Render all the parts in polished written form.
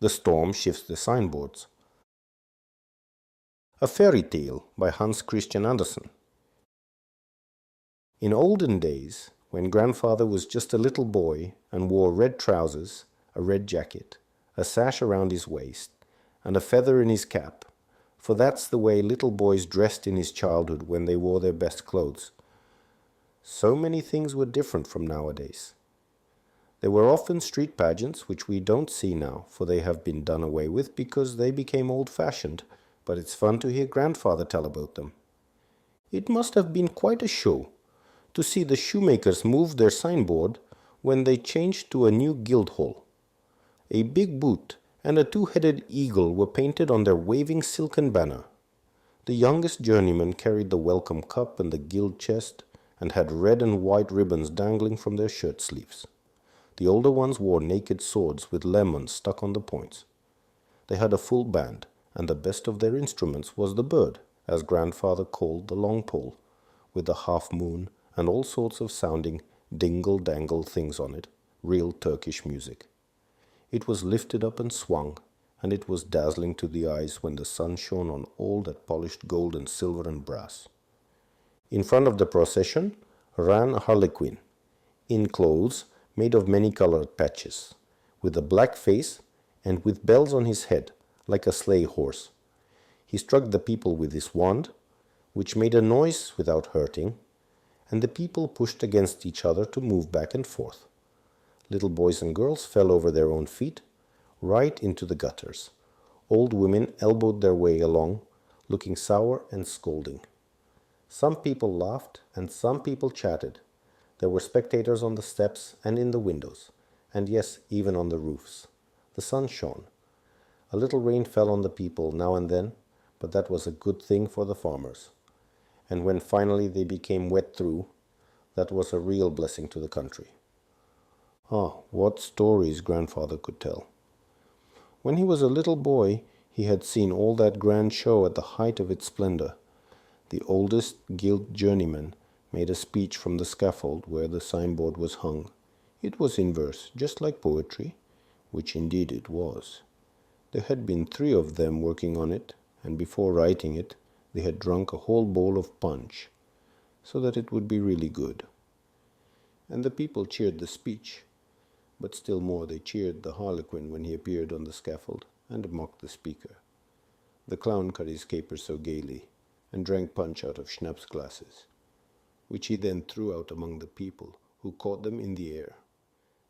The Storm Shifts the Signboards. A Fairy Tale by Hans Christian Andersen. In olden days, when grandfather was just a little boy and wore red trousers, a red jacket, a sash around his waist, and a feather in his cap, for that's the way little boys dressed in his childhood when they wore their best clothes. So many things were different from nowadays. There were often street pageants, which we don't see now, for they have been done away with because they became old-fashioned, but it's fun to hear grandfather tell about them. It must have been quite a show to see the shoemakers move their signboard when they changed to a new guild hall. A big boot and a two-headed eagle were painted on their waving silken banner. The youngest journeyman carried the welcome cup and the guild chest, and had red and white ribbons dangling from their shirt sleeves. The older ones wore naked swords with lemons stuck on the points. They had a full band, and the best of their instruments was the bird, as grandfather called the long pole, with the half moon and all sorts of sounding dingle-dangle things on it, real Turkish music. It was lifted up and swung, and it was dazzling to the eyes when the sun shone on all that polished gold and silver and brass. In front of the procession ran a harlequin, in clothes made of many-colored patches, with a black face and with bells on his head, like a sleigh horse. He struck the people with his wand, which made a noise without hurting, and the people pushed against each other to move back and forth. Little boys and girls fell over their own feet, right into the gutters. Old women elbowed their way along, looking sour and scolding. Some people laughed and some people chatted. There were spectators on the steps and in the windows, and yes, even on the roofs. The sun shone. A little rain fell on the people now and then, but that was a good thing for the farmers. And when finally they became wet through, that was a real blessing to the country. What stories grandfather could tell. When he was a little boy, he had seen all that grand show at the height of its splendor. The oldest guild journeyman made a speech from the scaffold where the signboard was hung. It was in verse, just like poetry, which indeed it was. There had been 3 of them working on it, and before writing it, they had drunk a whole bowl of punch, so that it would be really good. And the people cheered the speech, but still more they cheered the harlequin when he appeared on the scaffold and mocked the speaker. The clown cut his capers so gaily, and drank punch out of schnapps glasses, which he then threw out among the people, who caught them in the air.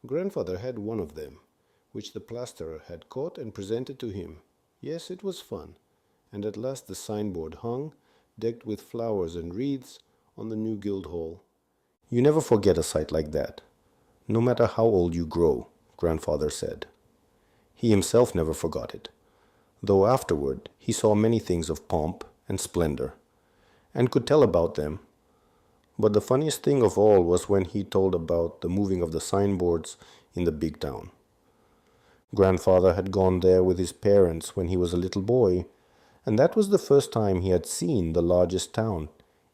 Grandfather had one of them, which the plasterer had caught and presented to him. Yes, it was fun, and at last the signboard hung, decked with flowers and wreaths, on the new guild hall. You never forget a sight like that, no matter how old you grow, grandfather said. He himself never forgot it, though afterward he saw many things of pomp and splendor, and could tell about them. But the funniest thing of all was when he told about the moving of the signboards in the big town. Grandfather had gone there with his parents when he was a little boy, and that was the first time he had seen the largest town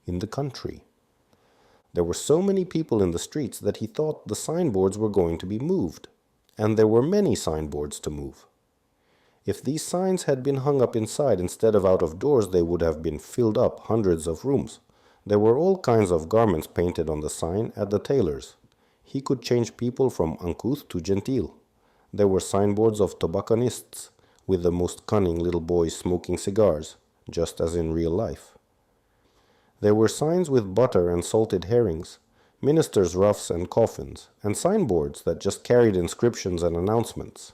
in the country. There were so many people in the streets that he thought the signboards were going to be moved, and there were many signboards to move. If these signs had been hung up inside instead of out of doors, they would have been filled up hundreds of rooms. There were all kinds of garments painted on the sign at the tailor's. He could change people from uncouth to genteel. There were signboards of tobacconists, with the most cunning little boys smoking cigars, just as in real life. There were signs with butter and salted herrings, ministers' ruffs and coffins, and signboards that just carried inscriptions and announcements.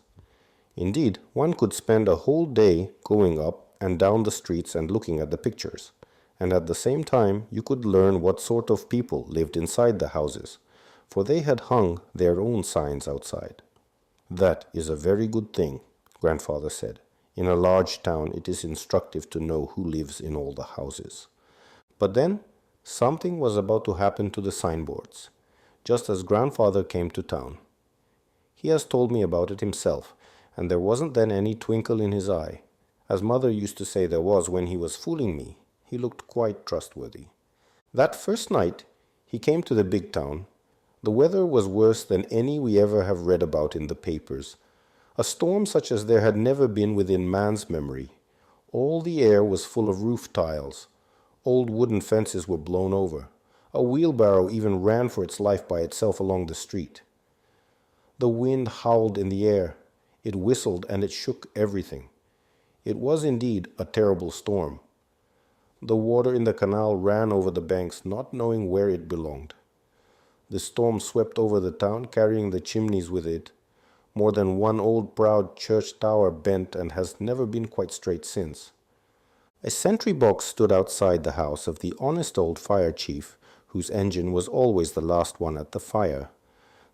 Indeed, one could spend a whole day going up and down the streets and looking at the pictures, and at the same time you could learn what sort of people lived inside the houses, for they had hung their own signs outside. That is a very good thing, grandfather said. In a large town it is instructive to know who lives in all the houses. But then something was about to happen to the signboards, just as grandfather came to town. He has told me about it himself, and there wasn't then any twinkle in his eye, as mother used to say there was when he was fooling me. He looked quite trustworthy. That first night he came to the big town. The weather was worse than any we ever have read about in the papers, A storm such as there had never been within man's memory. All the air was full of roof tiles. Old wooden fences were blown over. A wheelbarrow even ran for its life by itself along the street. The wind howled in the air. It whistled and it shook everything. It was indeed a terrible storm. The water in the canal ran over the banks, not knowing where it belonged. The storm swept over the town, carrying the chimneys with it. More than one old proud church tower bent and has never been quite straight since. A sentry box stood outside the house of the honest old fire chief, whose engine was always the last one at the fire.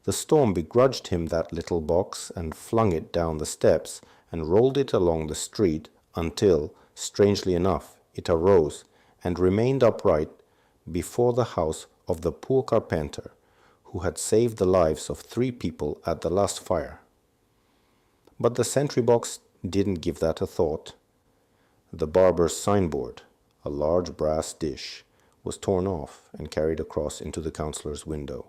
The storm begrudged him that little box and flung it down the steps and rolled it along the street until, strangely enough, it arose and remained upright before the house of the poor carpenter who had saved the lives of 3 people at the last fire. But the sentry box didn't give that a thought. The barber's signboard, a large brass dish, was torn off and carried across into the councillor's window.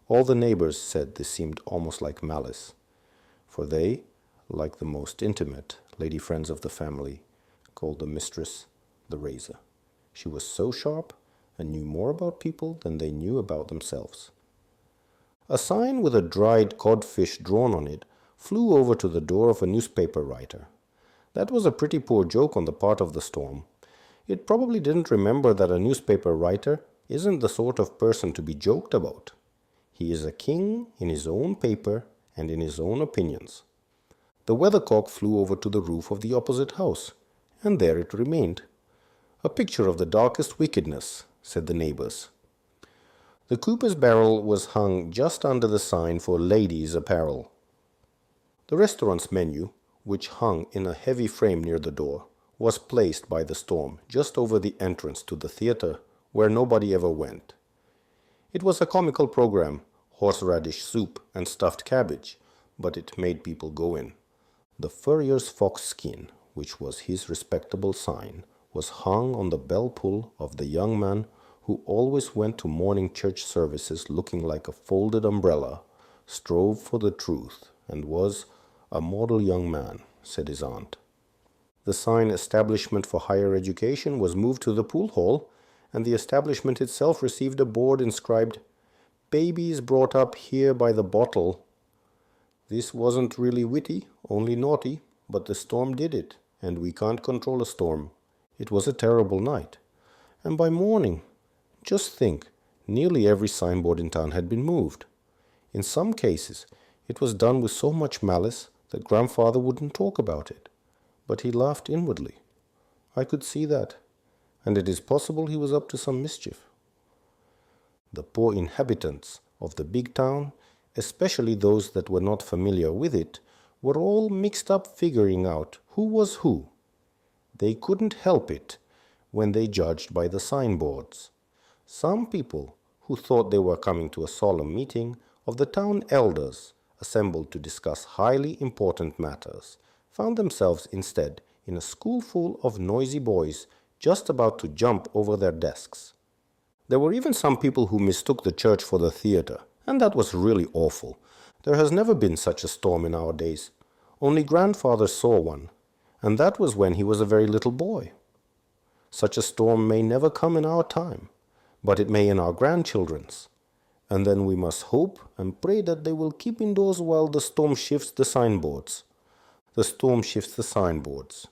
All the neighbors said this seemed almost like malice, for they, like the most intimate lady friends of the family, called the mistress the razor. She was so sharp and knew more about people than they knew about themselves. A sign with a dried codfish drawn on it flew over to the door of a newspaper writer. That was a pretty poor joke on the part of the storm. It probably didn't remember that a newspaper writer isn't the sort of person to be joked about. He is a king in his own paper and in his own opinions. The weathercock flew over to the roof of the opposite house, and there it remained. A picture of the darkest wickedness, said the neighbors. The cooper's barrel was hung just under the sign for ladies' apparel. The restaurant's menu, which hung in a heavy frame near the door, was placed by the storm just over the entrance to the theater, where nobody ever went. It was a comical program, horseradish soup and stuffed cabbage, but it made people go in. The furrier's fox skin, which was his respectable sign, was hung on the bell pull of the young man who always went to morning church services looking like a folded umbrella, strove for the truth, and was a model young man, said his aunt. The sign "Establishment for Higher Education" was moved to the pool hall, and the establishment itself received a board inscribed, "Babies brought up here by the bottle." This wasn't really witty, only naughty, but the storm did it, and we can't control a storm. It was a terrible night. And by morning, just think, nearly every signboard in town had been moved. In some cases, it was done with so much malice that grandfather wouldn't talk about it. But he laughed inwardly. I could see that, and it is possible he was up to some mischief. The poor inhabitants of the big town, especially those that were not familiar with it, were all mixed up figuring out who was who. They couldn't help it when they judged by the signboards. Some people who thought they were coming to a solemn meeting of the town elders assembled to discuss highly important matters found themselves instead in a school full of noisy boys just about to jump over their desks. There were even some people who mistook the church for the theater, and that was really awful. There has never been such a storm in our days. Only grandfather saw one, and that was when he was a very little boy. Such a storm may never come in our time, but it may in our grandchildren's. And then we must hope and pray that they will keep indoors while the storm shifts the signboards. The storm shifts the signboards.